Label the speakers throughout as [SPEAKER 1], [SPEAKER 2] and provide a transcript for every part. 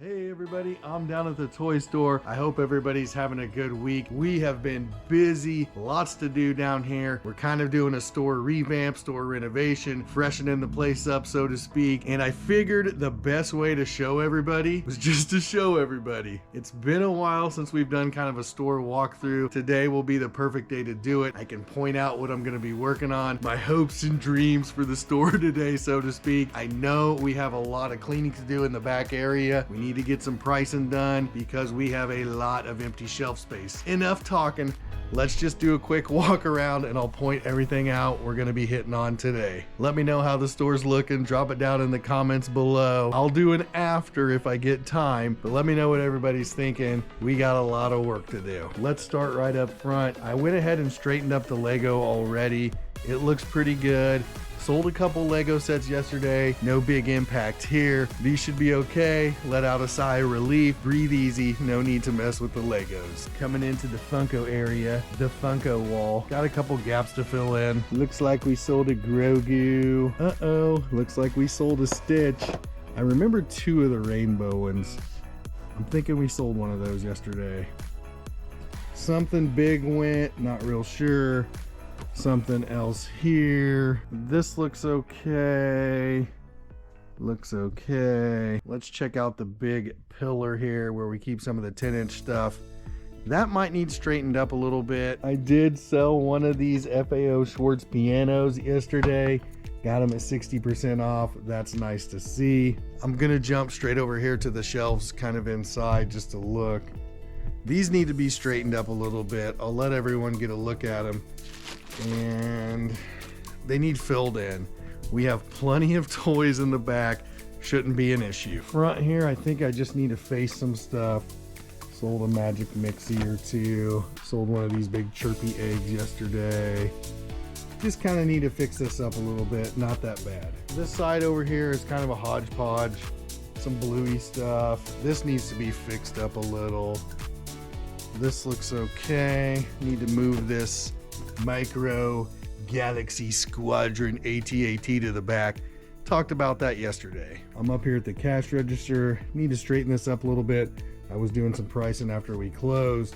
[SPEAKER 1] Hey everybody, I'm down at the toy store. I hope everybody's having a good week. We have been busy, lots to do down here. We're kind of doing a store revamp, store renovation, freshening the place up, so to speak. And I figured the best way to show everybody was just to show everybody. It's been a while since we've done kind of a store walkthrough. Today will be the perfect day to do it. I can point out what I'm gonna be working on, my hopes and dreams for the store today, so to speak. I know we have a lot of cleaning to do in the back area. We need to get some pricing done because we have a lot of empty shelf space. Enough talking. Let's just do a quick walk around and I'll point everything out we're gonna be hitting on today. Let me know how the store's looking. Drop it down in the comments below. I'll do an after if I get time, but let me know what everybody's thinking. We got a lot of work to do. Let's start right up front. I went ahead and straightened up the Lego already. It looks pretty good. Sold a couple Lego sets yesterday. No big impact here. These should be okay. Let out a sigh of relief. Breathe easy. No need to mess with the Legos. Coming into the Funko area, the Funko wall. Got a couple gaps to fill in. Looks like we sold a Grogu. Uh-oh. Looks like we sold a Stitch. I remember two of the rainbow ones. I'm thinking we sold one of those yesterday. Something big went. Not real sure. Something else here. This looks okay. Looks okay. Let's check out the big pillar here where we keep some of the 10-inch stuff. That might need straightened up a little bit. I did sell one of these FAO Schwartz pianos yesterday. Got them at 60% off. That's nice to see. I'm gonna jump straight over here to the shelves kind of inside just to look. These need to be straightened up a little bit. I'll let everyone get a look at them. And they need filled in. We have plenty of toys in the back. Shouldn't be an issue. Front here, I think I just need to face some stuff. Sold a magic mixie or two. Sold one of these big chirpy eggs yesterday. Just kind of need to fix this up a little bit. Not that bad. This side over here is kind of a hodgepodge. Some bluey stuff. This needs to be fixed up a little. This looks okay. Need to move this Micro Galaxy Squadron AT-AT to the back. Talked about that yesterday. I'm up here at the cash register. Need to straighten this up a little bit. I was doing some pricing after we closed,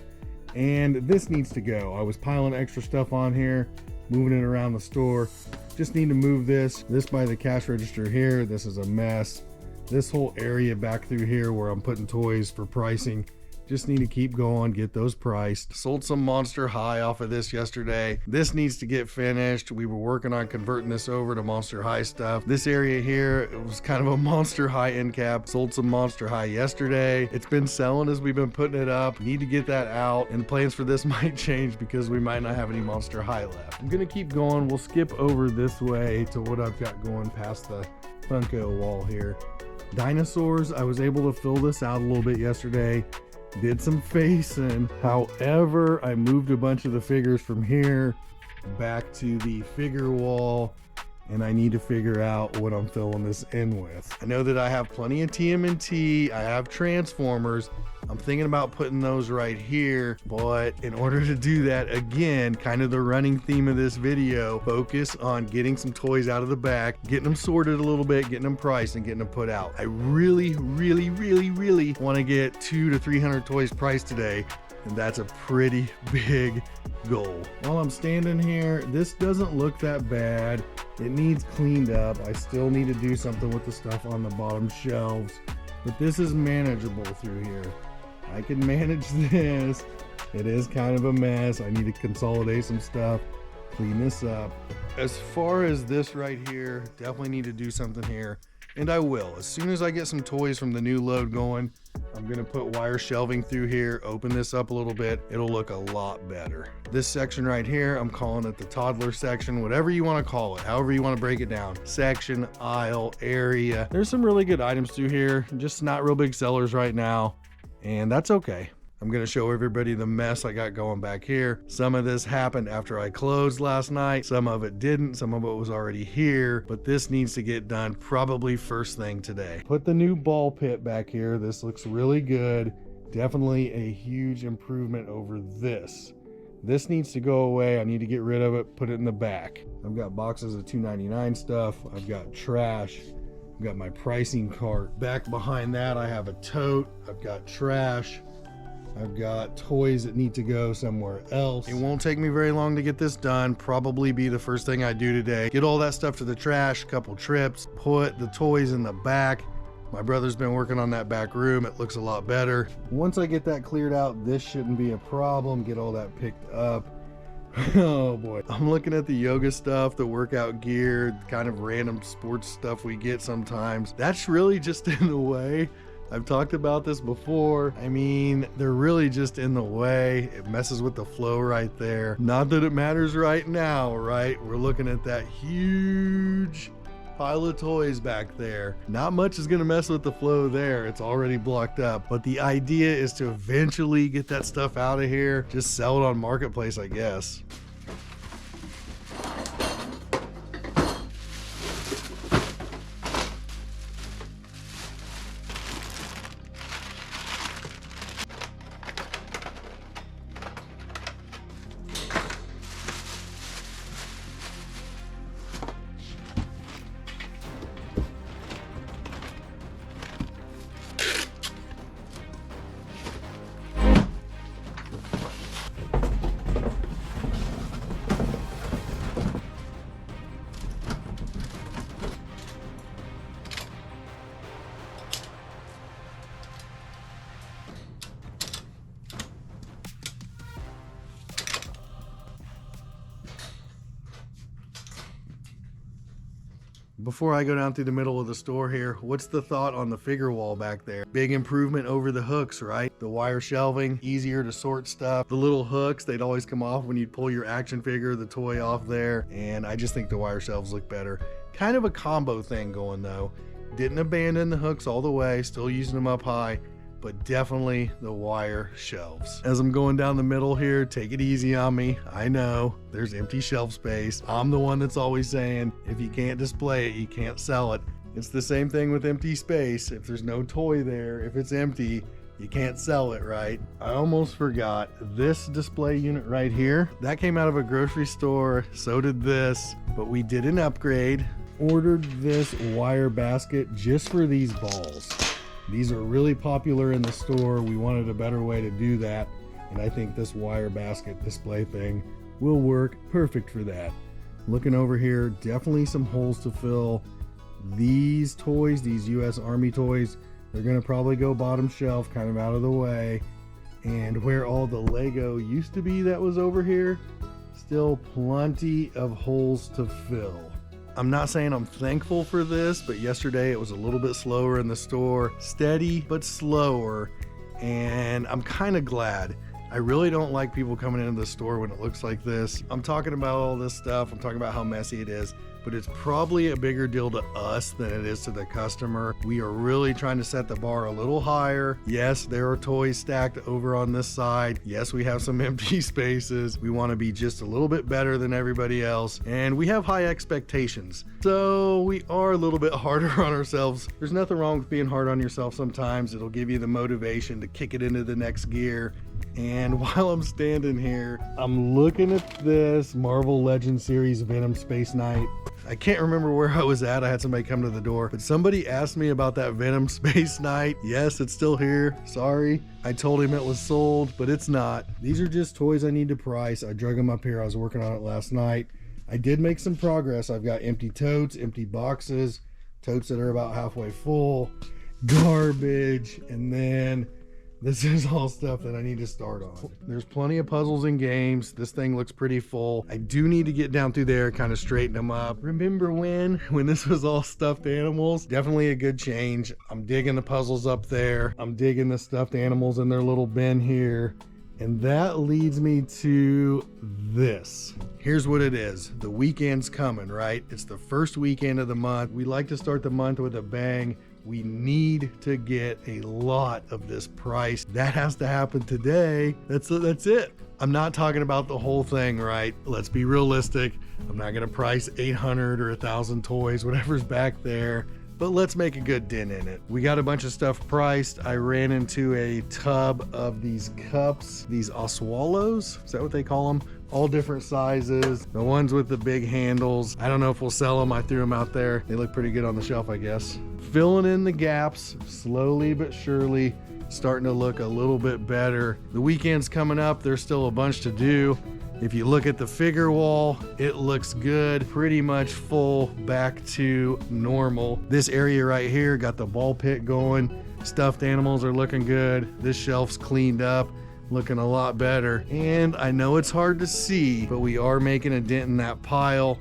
[SPEAKER 1] and this needs to go. I was piling extra stuff on here, moving it around the store. Just need to move this by the cash register here. This is a mess. This whole area back through here where I'm putting toys for pricing, just need to keep going, get those priced. Sold some Monster High off of this yesterday. This needs to get finished. We were working on converting this over to Monster High stuff. This area here, it was kind of a Monster High end cap. Sold some Monster High yesterday. It's been selling as we've been putting it up. Need to get that out, and plans for this might change because we might not have any Monster High left. I'm gonna keep going. We'll skip over this way to what I've got going past the Funko wall here. Dinosaurs, I was able to fill this out a little bit yesterday. Did some facing. However, I moved a bunch of the figures from here back to the figure wall, and I need to figure out what I'm filling this in with. I know that I have plenty of TMNT. I have Transformers. I'm thinking about putting those right here, but in order to do that, again, kind of the running theme of this video, focus on getting some toys out of the back, getting them sorted a little bit, getting them priced, and getting them put out. I really want to get 200 to 300 toys priced today, and that's a pretty big goal. While I'm standing here, this doesn't look that bad. It needs cleaned up. I still need to do something with the stuff on the bottom shelves, but this is manageable through here. I can manage this. It is kind of a mess. I need to consolidate some stuff, clean this up. As far as this right here, definitely need to do something here, and I will. As soon as I get some toys from the new load going, I'm gonna put wire shelving through here, open this up a little bit. It'll look a lot better. This section right here, I'm calling it the Toddler Section, whatever you wanna call it, however you wanna break it down. Section, aisle, area. There's some really good items through here, just not real big sellers right now, and that's okay. I'm gonna show everybody the mess I got going back here. Some of this happened after I closed last night. Some of it didn't. Some of it was already here, but this needs to get done probably first thing today. Put the new ball pit back here. This looks really good. Definitely a huge improvement over this. This needs to go away. I need to get rid of it, put it in the back. I've got boxes of $2.99 stuff. I've got trash. I've got my pricing cart. Back behind that, I have a tote. I've got trash. I've got toys that need to go somewhere else. It won't take me very long to get this done. Probably be the first thing I do today. Get all that stuff to the trash, couple trips, put the toys in the back. My brother's been working on that back room. It looks a lot better. Once I get that cleared out, this shouldn't be a problem. Get all that picked up. Oh boy. I'm looking at the yoga stuff, the workout gear, kind of random sports stuff we get sometimes. That's really just in the way. I've talked about this before. I mean, they're really just in the way. It messes with the flow right there. Not that it matters right now, right? We're looking at that huge pile of toys back there. Not much is gonna mess with the flow there. It's already blocked up. But the idea is to eventually get that stuff out of here. Just sell it on Marketplace, I guess. Before I go down through the middle of the store here, what's the thought on the figure wall back there? Big improvement over the hooks, right? The wire shelving, easier to sort stuff. The little hooks, they'd always come off when you'd pull your action figure, the toy off there. And I just think the wire shelves look better. Kind of a combo thing going though. Didn't abandon the hooks all the way, still using them up high, but definitely the wire shelves. As I'm going down the middle here, take it easy on me. I know there's empty shelf space. I'm the one that's always saying, if you can't display it, you can't sell it. It's the same thing with empty space. If there's no toy there, if it's empty, you can't sell it, right? I almost forgot this display unit right here. That came out of a grocery store, so did this, but we did an upgrade. Ordered this wire basket just for these balls. These are really popular in the store. We wanted a better way to do that, and I think this wire basket display thing will work perfect for that. Looking over here, definitely some holes to fill. These toys, these US Army toys, they're gonna probably go bottom shelf, kind of out of the way. And where all the Lego used to be that was over here, still plenty of holes to fill. I'm not saying I'm thankful for this, but yesterday it was a little bit slower in the store. Steady, but slower. And I'm kind of glad. I really don't like people coming into the store when it looks like this. I'm talking about all this stuff. I'm talking about how messy it is, but it's probably a bigger deal to us than it is to the customer. We are really trying to set the bar a little higher. Yes, there are toys stacked over on this side. Yes, we have some empty spaces. We want to be just a little bit better than everybody else, and we have high expectations. So we are a little bit harder on ourselves. There's nothing wrong with being hard on yourself sometimes. It'll give you the motivation to kick it into the next gear. And while I'm standing here, I'm looking at this Marvel Legends series Venom Space Knight. I can't remember where I was at. I had somebody come to the door, but somebody asked me about that Venom Space Knight. Yes, it's still here. Sorry. I told him it was sold, but it's not. These are just toys I need to price. I drug them up here. I was working on it last night. I did make some progress. I've got empty totes, empty boxes, totes that are about halfway full, garbage, and then this is all stuff that I need to start on. There's plenty of puzzles and games. This thing looks pretty full. I do need to get down through there, kind of straighten them up. Remember when this was all stuffed animals? Definitely a good change. I'm digging the puzzles up there. I'm digging the stuffed animals in their little bin here. And that leads me to this. Here's what it is. The weekend's coming, right? It's the first weekend of the month. We like to start the month with a bang. We need to get a lot of this price. That has to happen today. That's it. I'm not talking about the whole thing, right? Let's be realistic. I'm not gonna price 800 or 1,000 toys, whatever's back there, but let's make a good dent in it. We got a bunch of stuff priced. I ran into a tub of these cups, these Oswaldos, is that what they call them? all different sizes. The ones with the big handles, I don't know if we'll sell them. I threw them out there. They look pretty good on the shelf, I guess. Filling in the gaps, slowly but surely, starting to look a little bit better. The weekend's coming up. There's still a bunch to do. If you look at the figure wall, it looks good, pretty much full, back to normal. This area right here got the ball pit going. Stuffed animals are looking good. This shelf's cleaned up, looking a lot better. And I know it's hard to see, but we are making a dent in that pile.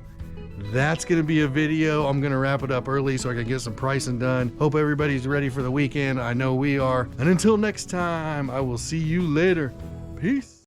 [SPEAKER 1] That's gonna be a video. I'm gonna wrap it up early so I can get some pricing done. Hope everybody's ready for the weekend. I know we are. And until next time, I will see you later. Peace.